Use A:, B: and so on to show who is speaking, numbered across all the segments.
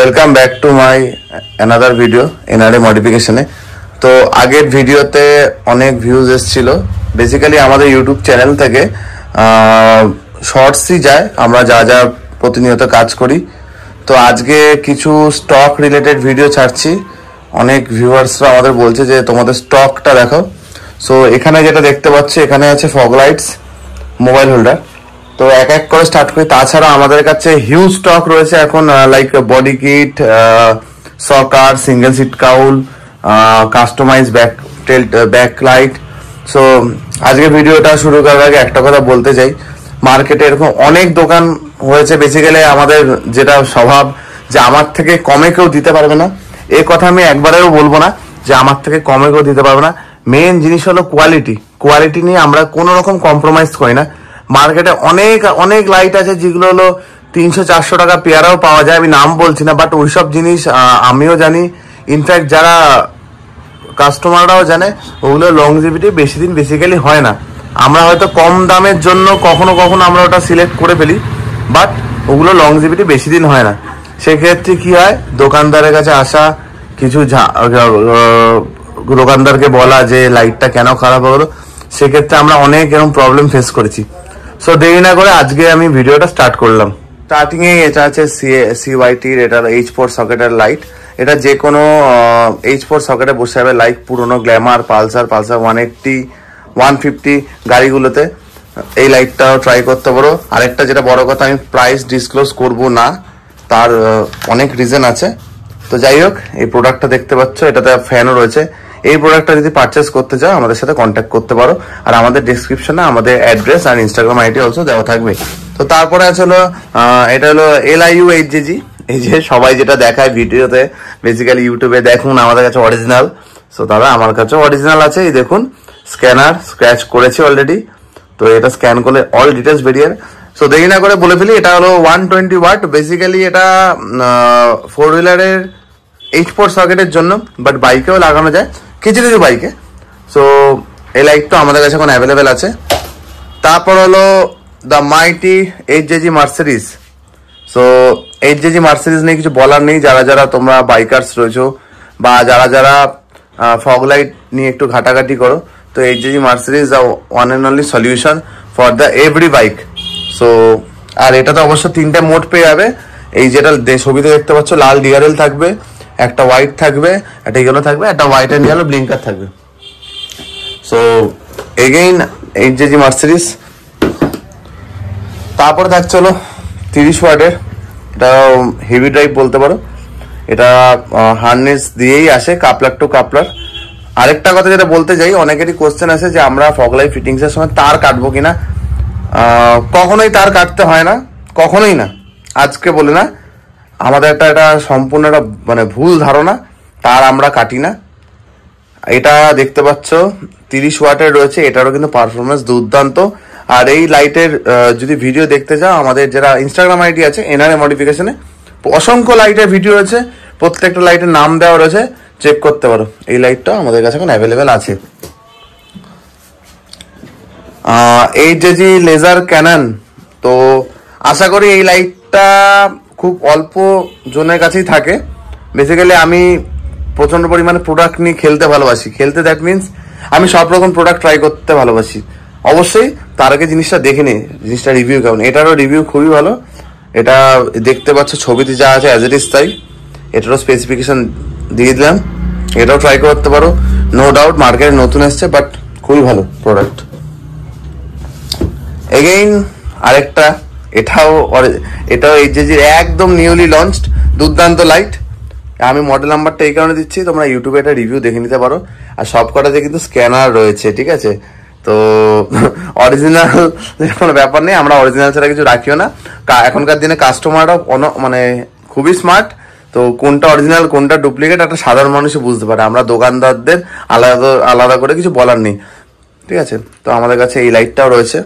A: Welcome back to my another video NRA মডিফিকেশনে। তো আগের ভিডিওতে অনেক ভিউজ এসেছিল। বেসিক্যালি আমাদের ইউটিউব চ্যানেল থেকে শর্টসই যায়, আমরা যা যা প্রতিনিয়ত কাজ করি। তো আজকে কিছু স্টক রিলেটেড ভিডিও ছাড়ছি। অনেক ভিউয়ার্সরা আমাদের বলছে যে তোমাদের স্টকটা দেখো। সো এখানে যেটা দেখতে পাচ্ছি, এখানে আছে ফগ লাইটস, মোবাইল হোল্ডার। তো এক এক করে স্টার্ট করি। তাছাড়া আমাদের কাছে হিউজ স্টক রয়েছে এখন, like body kit, shocker, single seat cowl, customise back light. So আজকে ভিডিওটা শুরু করার আগে একটা কথা বলতে চাই, মার্কেটে এরকম অনেক দোকান হয়েছে। বেসিক্যালি আমাদের যেটা স্বভাব যে আমার থেকে কমে কেউ দিতে পারবে না, এ কথা আমি একবারেও বলবো না যে আমার থেকে কমে কেউ দিতে পারবে না। মেন জিনিস হলো কোয়ালিটি নিয়ে আমরা কোনো রকম কম্প্রোমাইজ করি না। মার্কেটে অনেক অনেক লাইট আছে যেগুলো হলো 300-400 টাকা পেয়ারাও পাওয়া যায়, আমি নাম বলছি না, বাট ওইসব জিনিস আমিও জানি, ইনফ্যাক্ট যারা কাস্টমাররাও জানে, ওগুলো লংজিভিটি বেশি দিন বেসিক্যালি হয় না। আমরা হয়তো কম দামের জন্য কখনো কখনো আমরা ওটা সিলেক্ট করে ফেলি, বাট ওগুলো লংজিভিটি বেশি দিন হয় না। সেক্ষেত্রে কি হয়, দোকানদারের কাছে আসা, কিছু দোকানদারকে বলা যে লাইটটা কেন খারাপ হলো, সেক্ষেত্রে আমরা অনেক এরকম প্রবলেম ফেস করেছি। সো দেরি না করে আজকে আমি ভিডিওটা স্টার্ট করলাম। স্টার্টিং এ এটা আছে CYT-র, এটা H4 সকেটের লাইট। এটা যে কোনো H4 সকেটে বসে যাবে, লাইক পুরোনো গ্ল্যামার, পালসার 180, 150 গাড়িগুলোতে এই লাইটটাও ট্রাই করতে পারো। আরেকটা যেটা বড় কথা, আমি প্রাইস ডিসক্লোজ করব না, তার অনেক রিজন আছে। তো যাই হোক, এই প্রোডাক্টটা দেখতে পাচ্ছ, এটাতে ফ্যানও রয়েছে। এই প্রোডাক্টটা যদি পারচেস করতে চাও আমাদের সাথে কন্ট্যাক্ট করতে পারো, আর আমাদের ডেসক্রিপশনে আমাদের অ্যাড্রেস আর ইনস্টাগ্রাম আইডি অলসো দেওয়া থাকবে। তো তারপরে আছে হলো এটা হলো LIU HJG। এই যে সবাই যেটা দেখায় ভিডিওতে, বেসিক্যালি ইউটিউবে দেখুন আমাদের কাছে অরিজিনাল। সো দাদা আমার কাছে অরিজিনাল আছে। এই দেখুন, স্ক্যানার স্ক্র্যাচ করেছি অলরেডি। তো এটা স্ক্যান করলে অল ডিটেলস বেরিয়ে। সো দেরি না করে বলে ফেলি, এটা হলো 120 ওয়াট। বেসিক্যালি এটা 4 হুইলারের H4 সকেটের জন্য, বাট বাইকেও লাগানো যায় কিছু কিছু বাইকে। সো এই লাইটটা আমাদের কাছে এখন অ্যাভেলেবেল আছে। তারপর হলো the mighty HJG Mercedes. So HJG Mercedes নিয়ে কিছু বলার নেই। যারা যারা তোমরা বাইকার্স রয়েছো বা যারা যারা ফগ লাইট নিয়ে একটু ঘাটাঘাটি করো, তো HJG Mercedes the one and only solution for the every bike. So আর এটাতে অবশ্য 3টে মোড পেয়ে যাবে। এই যেটা ছবিতে দেখতে পাচ্ছ, লাল ডিআরএল থাকবে, একটা হোয়াইট থাকবে, একটা ইয়েলো থাকবে, একটা হোয়াইট অ্যান্ড ইয়েলো ব্লিঙ্কার থাকবে। So again HJG Mercedes. তারপরে থাকছে হলো 30 ওয়াটের, এটা হেভি ড্রাইভ বলতে পারো। এটা হার্নেস দিয়েই আসে, কাপলার টু কাপলার। আরেকটা কথা যেটা বলতে চাই, অনেকেরই কোশ্চেন আছে যে আমরা ফগ লাইট ফিটিংস এর সময় তার কাটবো কিনা। কখনোই তার কাটতে হয় না, কখনোই না। আজকে বলে না, আমাদের এটা সম্পূর্ণ একটা মানে ভুল ধারণা, তার আমরা কাটি না। এটা দেখতে পাচ্ছ 30 ওয়াটের রয়েছে, এটারও কিন্তু পারফরমেন্স দুর্দান্ত। আর এই লাইটের যদি ভিডিও দেখতে চাও, আমাদের যারা ইনস্টাগ্রাম আইডি আছে এনআরএ মডিফিকেশনে, অসংখ্য লাইটের ভিডিও আছে, প্রত্যেকটা লাইটের নাম দেওয়া রয়েছে, চেক করতে পারো। এই লাইটটা আমাদের কাছে এখন অ্যাভেলেবেল আছে। HJG laser cannon. তো আশা করি এই লাইটটা খুব অল্প জনের কাছেই থাকে। বেসিক্যালি আমি প্রচন্ড পরিমাণে প্রোডাক্ট নিয়ে খেলতে ভালোবাসি। দ্যাট মিনস আমি সব রকম প্রোডাক্ট ট্রাই করতে ভালোবাসি। অবশ্যই তার আগে জিনিসটা দেখে নি, জিনিসটা রিভিউ কেমন। এটারও রিভিউ খুবই ভালো। এটা দেখতে পাচ্ছ ছবিতে যা আছে অ্যাজ ইট ইজ তাই। এটারও স্পেসিফিকেশন দিয়ে দিলাম, এটাও ট্রাই করতে পারো। নো ডাউট মার্কেটে নতুন এসছে, বাট খুবই ভালো প্রোডাক্ট। এগেইন আরেকটা, এটাও HJG একদম নিউলি লঞ্চড দুর্দান্ত লাইট। আমি মডেল নাম্বারটা এই কারণে দিচ্ছি, তোমরা ইউটিউবে একটা রিভিউ দেখে নিতে পারো। আর সব কটাতে কিন্তু স্ক্যানার রয়েছে, ঠিক আছে। তো অরিজিনাল কোনো ব্যাপার নেই, আমরা অরিজিনাল ছাড়া কিছু রাখিও না। এখনকার দিনে কাস্টমাররা মানে খুবই স্মার্ট। তো কোনটা অরিজিনাল কোনটা ডুপ্লিকেট একটা সাধারণ মানুষই বুঝতে পারে। আমরা দোকানদারদের আলাদা আলাদা করে কিছু বলার নেই, ঠিক আছে। তো আমাদের কাছে এই লাইটটাও রয়েছে।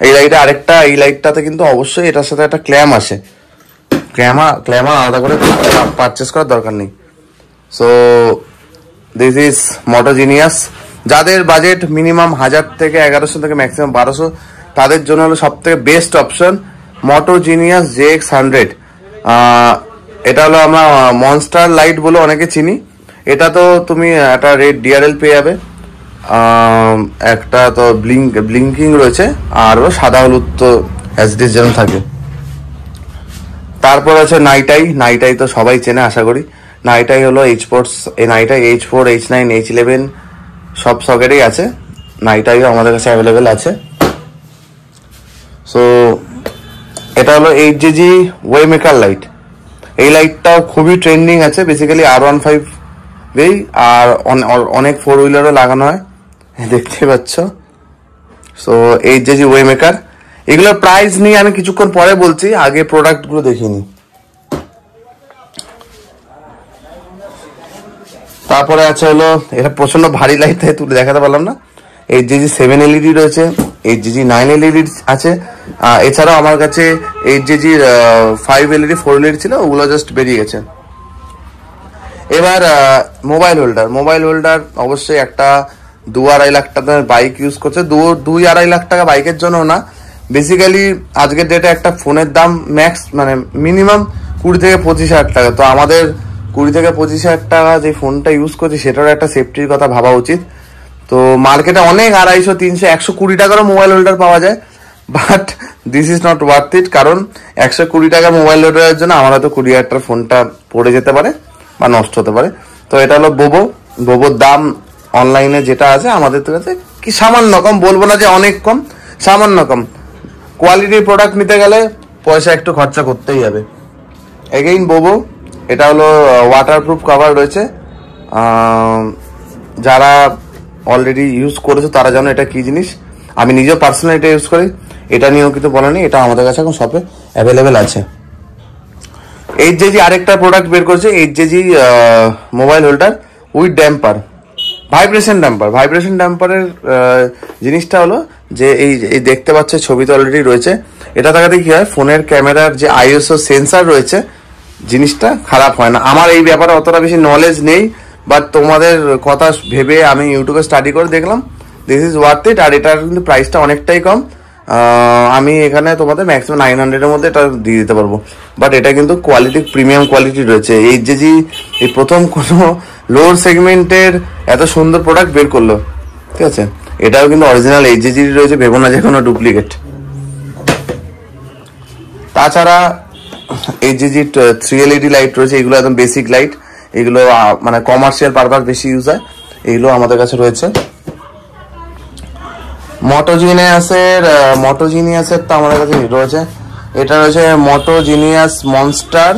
A: এই লাইটে আরেকটা, এই লাইটটাতে কিন্তু অবশ্যই এটার সাথে একটা ক্ল্যাম আসে। ক্ল্যামার আলাদা করে পারচেস করার দরকার নেই। So this is Motogenius. যাদের বাজেট মিনিমাম 1000 থেকে 1100 থেকে ম্যাক্সিমাম 1200, তাদের জন্য হলো সব থেকে বেস্ট অপশন মোটোজিনিয়াস JX100। এটা হলো আমরা মনস্টার লাইট বলে অনেকে চিনি। এটা তো তুমি একটা রেড ডিআরএল পেয়ে যাবে, একটা তো ব্লিঙ্কিং রয়েছে, আর সাদা হলুদ তো এসডি যেন থাকে। তারপর আছে নাইটাই তো সবাই চেনে আশা করি। নাইটাই হলো নাইটাই H4 H9 H11 সব সকেটেই আছে, নাইটাইও আমাদের কাছে অ্যাভেলেবেল আছে। সো এটা হলো 8GG ওয়ে মেকার লাইট। এই লাইটটাও খুবই ট্রেন্ডিং আছে, বেসিক্যালি R15 বেই, আর অনেক 4 হুইলারও লাগানো হয়, দেখতে পাচ্ছ। সো 8GG ওয়ে মেকার, এগুলোর প্রাইস নিয়ে আমি কিছুক্ষণ পরে বলছি, আগে প্রোডাক্টগুলো দেখিয়ে নিই। তারপরে আছে হলো, এটা প্রচন্ড ভারী লাইট তাই তুলে দেখাতে পারলাম না। 8GG 7 LED রয়েছে, 8GG 9 LED আছে। এছাড়াও আমার কাছে 8GG 5 LED 4 LED ছিল, ওগুলো জাস্ট বেরিয়ে গেছে। এবার মোবাইল হোল্ডার অবশ্যই একটা 2-2.5 লাখ টাকার বাইক ইউজ করছে, 2-2.5 লাখ টাকা বাইকের জন্য না, বেসিক্যালি আজকের ডেটে একটা ফোনের দাম ম্যাক্স মানে মিনিমাম 20 থেকে 25 হাজার টাকা। তো আমাদের 20 থেকে 25 হাজার টাকা যে ফোনটা ইউজ করছি সেটারও একটা সেফটির কথা ভাবা উচিত। তো মার্কেটে অনেক 250, 300, 120 টাকারও মোবাইল হোল্ডার পাওয়া যায়, but this is not worth it. কারণ 120 টাকা মোবাইল হোল্ডারের জন্য আমার হয়তো 20 হাজার টাকার ফোনটা পড়ে যেতে পারে বা নষ্ট হতে পারে। তো এটা হলো বোবোর দাম অনলাইনে যেটা আছে আমাদের কাছে কি সামান্য কম, বলবো না যে অনেক কম, সামান্য কম। কোয়ালিটির প্রোডাক্ট নিতে গেলে পয়সা একটু খরচা করতেই হবে। এগেইন বোবো, এটা হলো ওয়াটারপ্রুফ কভার রয়েছে, যারা অলরেডি ইউজ করেছে তারা জানো এটা কি জিনিস। আমি নিজেও পার্সোনালি এটা ইউজ করি, এটা নিয়েও কিন্তু বলা নেই, এটা আমাদের কাছে এখন শপে অ্যাভেলেবেল আছে। 8GG আরেকটা প্রোডাক্ট বের করেছে, 8GG mobile holder with damper, vibration ড্যাম্পারের জিনিসটা হলো যে এই দেখতে পাচ্ছ ছবিতে অলরেডি রয়েছে, এটা থাকাতে কি হয়, ফোনের ক্যামেরার যে ISO সেন্সার রয়েছে জিনিসটা খারাপ হয় না। আমার এই ব্যাপারে অতটা বেশি নলেজ নেই, বাট তোমাদের কথা ভেবে আমি ইউটিউবে স্টাডি করে দেখলাম দিস ইজ ওয়ার্থ ইট। আর এটার কিন্তু প্রাইসটা অনেকটাই কম, আমি এখানে তোমাদের ম্যাক্সিমাম 900 এর মধ্যে এটা দিয়ে দিতে পারবো, বাট এটা কিন্তু কোয়ালিটি প্রিমিয়াম কোয়ালিটি রয়েছে। 8GG এই প্রথম কোনো লোয়ার সেগমেন্টের এত সুন্দর প্রোডাক্ট বের করলো, ঠিক আছে। এটাও কিন্তু অরিজিনাল 8GG রয়েছে, ভেবো না যে কোনো ডুপ্লিকেট। তাছাড়া 8GG 3 LED লাইট রয়েছে, এগুলো একদম বেসিক লাইট, এগুলো মানে কমার্শিয়াল পারপাস বেশি ইউজ হয়, এগুলো আমাদের কাছে রয়েছে। মটোজিনিয়াসের তো আমাদের কাছে রয়েছে, এটা রয়েছে মটোজিনিয়াস মনস্টার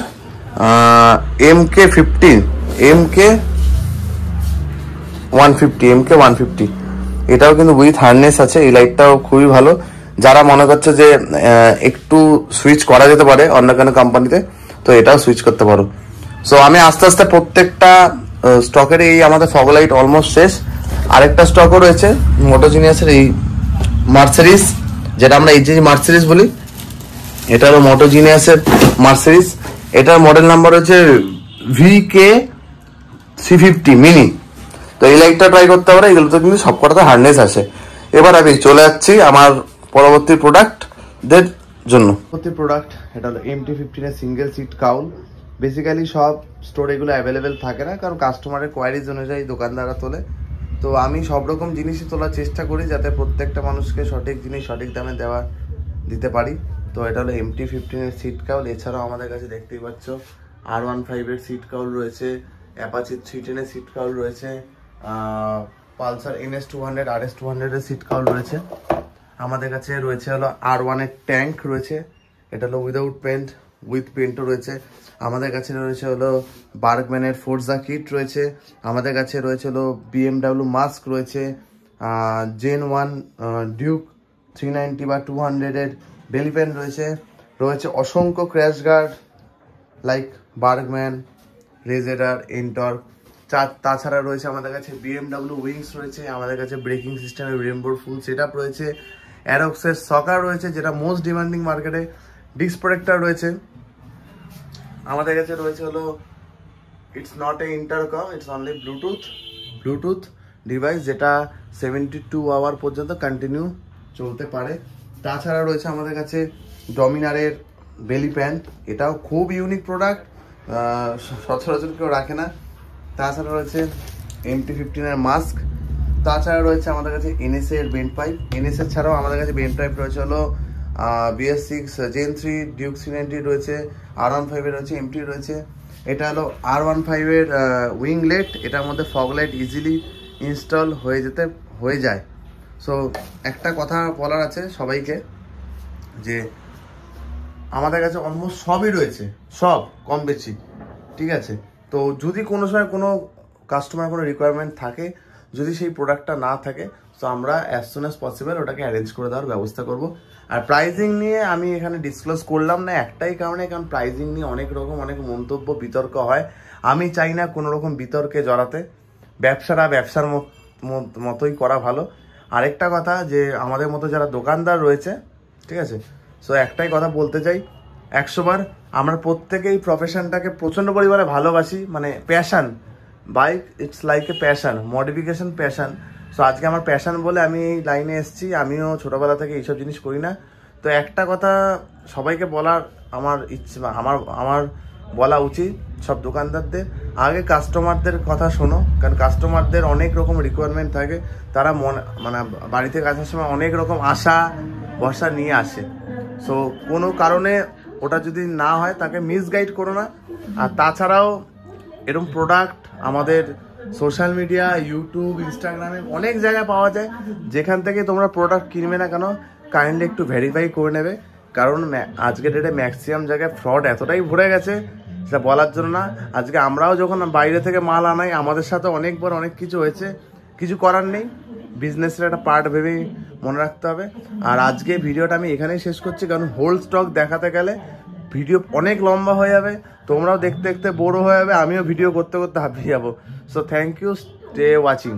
A: MK150, এটাও কিন্তু উইথ হার্নেস আছে। এই লাইটটাও খুবই ভালো, যারা মনে করছে যে একটু সুইচ করা যেতে পারে অন্য কোনো কোম্পানিতে, তো এটাও সুইচ করতে পারো। সো আমি আস্তে আস্তে প্রত্যেকটা স্টকের, এই আমাদের ফগ লাইট অলমোস্ট শেষ, আরেকটা স্টকও রয়েছে মটোজিনিয়াসের এই মার্সেরিস, যেটা আমরা 8GG মার্সেরিস বলি, এটা হলো মটোজিনিয়াসের মার্সেরিস, এটার মডেল নাম্বার হচ্ছে VK350 মিনি। তো এই লাইটটা ট্রাই করতে পারো, এগুলোতে কিন্তু সবকটাতে হার্নেস আছে। এবার আমি চলে যাচ্ছি আমার পরবর্তী প্রোডাক্টদের জন্য। পরবর্তী প্রোডাক্ট এটা হলো MT15 এর সিঙ্গেল সিট কাউল। বেসিক্যালি সব স্টোর এগুলো অ্যাভেলেবেল থাকে না, কারণ কাস্টমারের কোয়ারিজ অনুযায়ী দোকানদাররা তোলে। তো আমি সব রকম জিনিসই তোলার চেষ্টা করি যাতে প্রত্যেকটা মানুষকে সঠিক জিনিস সঠিক দামে দিতে পারি। তো এটা হলো MT15 এর সিট কাউল। এছাড়াও আমাদের কাছে দেখতেই পাচ্ছ R15 এর সিট কাউল রয়েছে, অ্যাপাচি 310 এর সিট কাউল রয়েছে, পালসার NS200 RS200 এর সিট কাউল রয়েছে। আমাদের কাছে রয়েছে হলো R1 এর ট্যাঙ্ক রয়েছে, এটা হলো উইদাউট পেন্ট, উইথ পেন্টও রয়েছে। আমাদের কাছে রয়েছে হলো বার্গম্যানের ফোর্জা কিট রয়েছে, আমাদের কাছে রয়েছে হলো BMW মাস্ক রয়েছে, Gen 1 ডিউক 390 বা 200 এর বেলি পেন রয়েছে অসংখ্য crash guard like Bergman, রেজেডার, Ntorq. তাছাড়া রয়েছে আমাদের কাছে BMW উইংস রয়েছে, আমাদের কাছে ব্রেকিং সিস্টেমের রেমবোর ফুল সেট আপ রয়েছে, অ্যারক্সের সকার রয়েছে যেটা মোস্ট ডিমান্ডিং মার্কেটে, ডিস্ক প্রোটেক্টর রয়েছে। আমাদের কাছে রয়েছে হলো it's not a intercom, it's only Bluetooth device, যেটা 72 আওয়ার পর্যন্ত কন্টিনিউ চলতে পারে। তাছাড়া রয়েছে আমাদের কাছে ডমিনারের বেলি প্যান্ট, এটাও খুব ইউনিক প্রোডাক্ট, সচরাচর কেউ রাখে না। তাছাড়া রয়েছে MT-15 এর মাস্ক, তাছাড়া রয়েছে আমাদের কাছে NS এর বেন্ড পাইপ। NS এর ছাড়াও আমাদের কাছে বেন্ড পাইপ রয়েছে হলো BS6 Gen 3, ডিউক C90 রয়েছে, R15 এর রয়েছে, MT রয়েছে। এটা হলো R15 এর উইংলেট, এটার মধ্যে ফগ লাইট ইজিলি ইনস্টল হয়ে যায়। সো একটা কথা বলার আছে সবাইকে, যে আমাদের কাছে অলমোস্ট সবই রয়েছে, সব কম বেশি, ঠিক আছে। তো যদি কোনো সময় কোনো কাস্টমার কোনো রিকোয়ারমেন্ট থাকে, যদি সেই প্রোডাক্টটা না থাকে, তো আমরা অ্যাজ সুন অ্যাজ পসিবল ওটাকে অ্যারেঞ্জ করে দেওয়ার ব্যবস্থা করব। আর প্রাইজিং নিয়ে আমি এখানে ডিসক্লোজ করলাম না একটাই কারণে, কারণ প্রাইজিং নিয়ে অনেক রকম অনেক মন্তব্য বিতর্ক হয়, আমি চাই না কোনো রকম বিতর্কে জড়াতে। ব্যবসাটা ব্যবসার মতোই করা ভালো। আরেকটা কথা, যে আমাদের মতো যারা দোকানদার রয়েছে, ঠিক আছে, সো একটাই কথা বলতে চাই, 100 বার আমরা প্রত্যেকেই প্রফেশনটাকে প্রচণ্ড পরিমাণে ভালোবাসি, মানে passion, bike it's like a passion, modification passion. So আজকে আমার প্যাশান বলে আমি এই লাইনে এসেছি, আমিও ছোটোবেলা থেকে এইসব জিনিস করি না। তো একটা কথা সবাইকে বলার আমার ইচ্ছে, আমার বলা উচিত সব দোকানদারদের, আগে কাস্টমারদের কথা শোনো, কারণ কাস্টমারদের অনেক রকম রিকোয়ারমেন্ট থাকে, তারা মানে বাড়িতে আসার সময় অনেক রকম আশা ভরসা নিয়ে আসে। সো কোনো কারণে ওটা যদি না হয় তাকে মিসগাইড করো না। আর তাছাড়াও এরকম প্রোডাক্ট আমাদের সোশ্যাল মিডিয়া, ইউটিউব, ইনস্টাগ্রামে অনেক জায়গায় পাওয়া যায়, যেখান থেকে তোমরা প্রোডাক্ট কিনবে না কেন কাইন্ডলি একটু ভেরিফাই করে নেবে, কারণ আজকের ডেটে ম্যাক্সিমাম জায়গায় ফ্রড এতটাই ভরে গেছে সেটা বলার জন্য না। আজকে আমরাও যখন বাইরে থেকে মাল আনাই, আমাদের সাথে অনেকবার অনেক কিছু হয়েছে, কিছু করার নেই, বিজনেসের একটা পার্ট ভেবেই মনে রাখতে হবে। আর আজকে ভিডিওটা আমি এখানেই শেষ করছি, কারণ হোল স্টক দেখাতে গেলে ভিডিও অনেক লম্বা হয়ে যাবে, তোমরাও দেখতে দেখতে বোর হয়ে যাবে, আমিও ভিডিও করতে করতে হাঁপিয়ে যাবো। So thank you, stay watching.